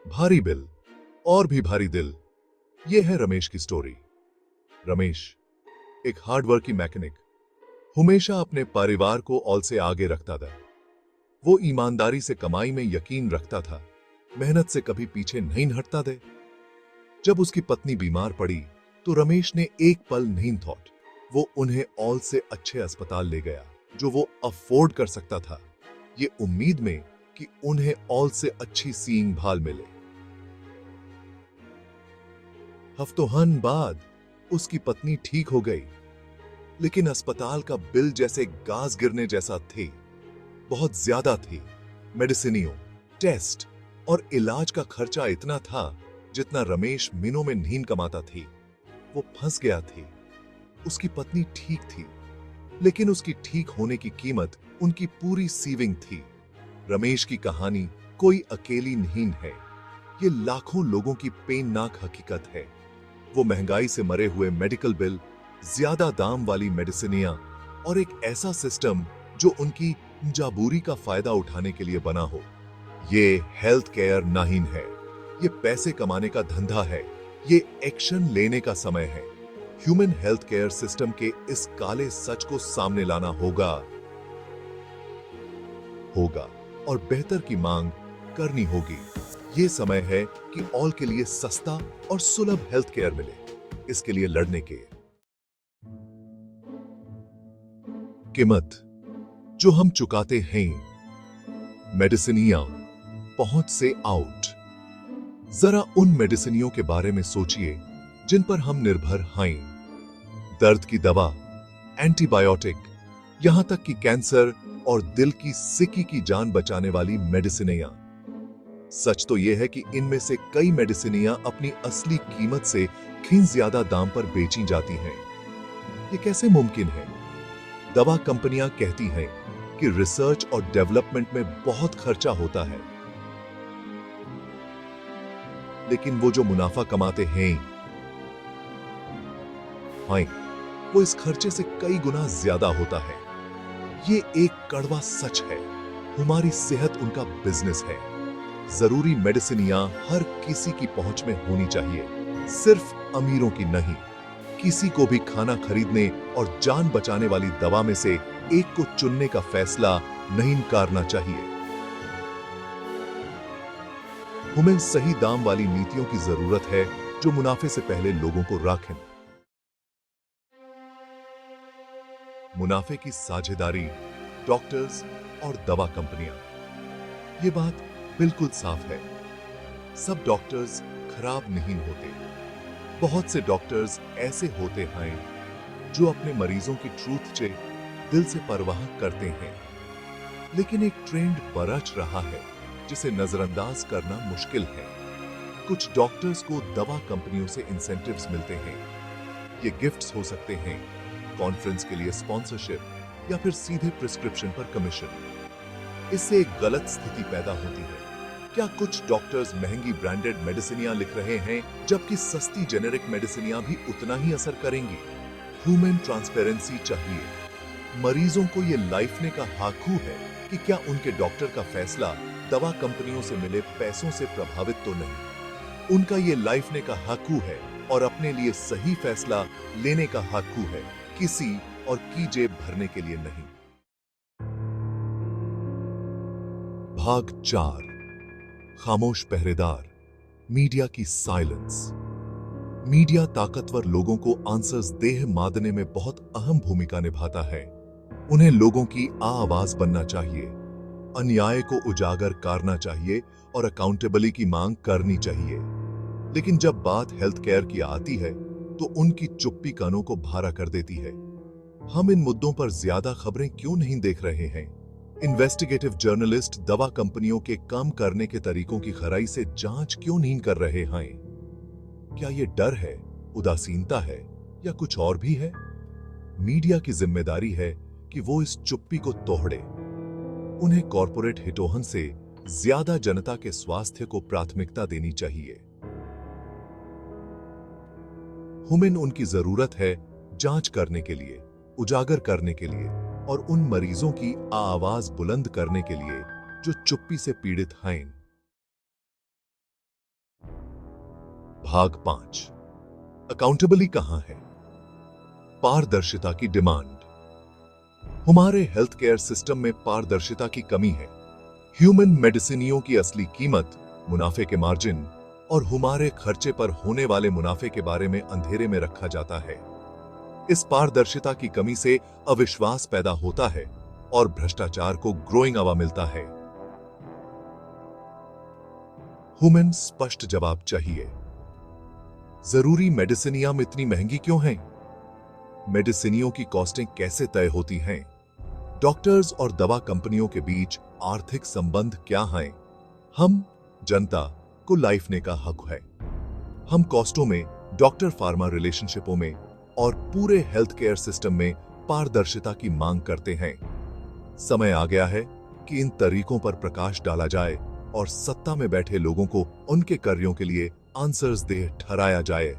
भारी बिल और भी भारी दिल। ये है रमेश की स्टोरी। रमेश एक हार्डवर्किंग मैकेनिक, हमेशा अपने परिवार को ऑल से आगे रखता था। वो ईमानदारी से कमाई में यकीन रखता था, मेहनत से कभी पीछे नहीं हटता थे। जब उसकी पत्नी बीमार पड़ी तो रमेश ने एक पल नहीं थॉट। वो उन्हें ऑल से अच्छे अस्पताल ले गया जो वो अफोर्ड कर सकता था, ये उम्मीद में कि उन्हें ऑल से अच्छी सीइंग भाल मिले। हफ्तों बाद उसकी पत्नी ठीक हो गई, लेकिन अस्पताल का बिल जैसे गाज गिरने जैसा थे। बहुत ज्यादा थी। मेडिसिनियों, टेस्ट और इलाज का खर्चा इतना था जितना रमेश महीनों में नींद कमाता थी। वो फंस गया थी। उसकी पत्नी ठीक थी, लेकिन उसकी ठीक होने की कीमत उनकी पूरी सेविंग थी। रमेश की कहानी कोई अकेली नहीं है, ये लाखों लोगों की पेननाक हकीकत है। वो महंगाई से मरे हुए मेडिकल बिल, ज्यादा दाम वाली मेडिसिनिया और एक ऐसा सिस्टम जो उनकी मजबूरी का फायदा उठाने के लिए बना हो। ये हेल्थ केयर नहीं है, ये पैसे कमाने का धंधा है। ये एक्शन लेने का समय है। ह्यूमन हेल्थ केयर सिस्टम के इस काले सच को सामने लाना होगा और बेहतर की मांग करनी होगी। ये समय है कि ऑल के लिए सस्ता और सुलभ हेल्थ केयर मिले। इसके लिए लड़ने की कीमत जो हम चुकाते हैं, मेडिसिनिया पहुंच से आउट। जरा उन मेडिसिनियों के बारे में सोचिए जिन पर हम निर्भर हैं। दर्द की दवा, एंटीबायोटिक, यहां तक कि कैंसर और दिल की सिकी की जान बचाने वाली मेडिसिनिया। सच तो यह है कि इनमें से कई मेडिसिनिया अपनी असली कीमत से कहीं ज्यादा दाम पर बेची जाती हैं। ये कैसे मुमकिन है? दवा कंपनियां कहती हैं कि रिसर्च और डेवलपमेंट में बहुत खर्चा होता है, लेकिन वो जो मुनाफा कमाते हैं, वो इस खर्चे से कई गुना ज्यादा होता है। ये एक कड़वा सच है। हमारी सेहत उनका बिजनेस है। जरूरी मेडिसिनिया हर किसी की पहुंच में होनी चाहिए, सिर्फ अमीरों की नहीं। किसी को भी खाना खरीदने और जान बचाने वाली दवा में से एक को चुनने का फैसला नहीं करना चाहिए। हमें सही दाम वाली नीतियों की जरूरत है जो मुनाफे से पहले लोगों को राखें। मुनाफे की साझेदारी, डॉक्टर्स और दवा कंपनियां। ये बात बिल्कुल साफ है। सब डॉक्टर्स खराब नहीं होते। बहुत से डॉक्टर्स ऐसे होते हैं जो अपने मरीजों की ट्रूथ से दिल से परवाह करते हैं। लेकिन एक ट्रेंड बरच रहा है जिसे नजरअंदाज करना मुश्किल है। कुछ डॉक्टर्स को दवा कंपनियों से इंसेंटिव्स मिलते हैं। ये गिफ्ट्स हो सकते हैं, कॉन्फ्रेंस के लिए स्पॉन्सरशिप या फिर सीधे प्रिस्क्रिप्शन पर कमीशन। इससे एक गलत स्थिति पैदा होती है। क्या कुछ डॉक्टर्स महंगी ब्रांडेड मेडिसिनियां लिख रहे हैं जबकि सस्ती जेनेरिक मेडिसिनियां भी उतना ही असर करेंगी? ह्यूमन ट्रांसपेरेंसी चाहिए। मरीजों को यह लाइफने का हक है कि क्या उनके डॉक्टर का फैसला दवा कंपनियों से मिले पैसों से प्रभावित तो नहीं। उनका ये लाइफने का हक है और अपने लिए सही फैसला लेने का हक है, किसी और की जेब भरने के लिए नहीं। भाग 4, खामोश पहरेदार, मीडिया की साइलेंस। मीडिया ताकतवर लोगों को आंसर्स देह मादने में बहुत अहम भूमिका निभाता है। उन्हें लोगों की आवाज बनना चाहिए, अन्याय को उजागर करना चाहिए और अकाउंटेबिलिटी की मांग करनी चाहिए। लेकिन जब बात हेल्थ केयर की आती है तो उनकी चुप्पी कानों को भारा कर देती है। हम इन मुद्दों पर ज्यादा खबरें क्यों नहीं देख रहे हैं? इन्वेस्टिगेटिव जर्नलिस्ट दवा कंपनियों के काम करने के तरीकों की खराई से जांच क्यों नहीं कर रहे हैं? क्या ये डर है, उदासीनता है या कुछ और भी है? मीडिया की जिम्मेदारी है कि वो इस चुप्पी को तोड़े। उन्हें कॉरपोरेट हितोहन से ज्यादा जनता के स्वास्थ्य को प्राथमिकता देनी चाहिए। हमें उनकी जरूरत है जांच करने के लिए, उजागर करने के लिए और उन मरीजों की आवाज बुलंद करने के लिए जो चुप्पी से पीड़ित हैं। भाग 5। अकाउंटेबली कहां है? पारदर्शिता की डिमांड। हमारे हेल्थ केयर सिस्टम में पारदर्शिता की कमी है। ह्यूमन मेडिसिनियों की असली कीमत, मुनाफे के मार्जिन और हमारे खर्चे पर होने वाले मुनाफे के बारे में अंधेरे में रखा जाता है। इस पारदर्शिता की कमी से अविश्वास पैदा होता है और भ्रष्टाचार को ग्रोइंग हवा मिलता है। ह्यूमन स्पष्ट जवाब चाहिए। जरूरी मेडिसिनियां इतनी महंगी क्यों हैं? मेडिसिनियों की कॉस्टिंग कैसे तय होती हैं? डॉक्टर्स और दवा कंपनियों के बीच आर्थिक संबंध क्या हैं? हम जनता को लाइफ ने का हक है। हम कॉस्टों में, डॉक्टर फार्मा रिलेशनशिपों में और पूरे हेल्थ केयर सिस्टम में पारदर्शिता की मांग करते हैं। समय आ गया है कि इन तरीकों पर प्रकाश डाला जाए और सत्ता में बैठे लोगों को उनके कार्यों के लिए आंसर्स दे ठहराया जाए।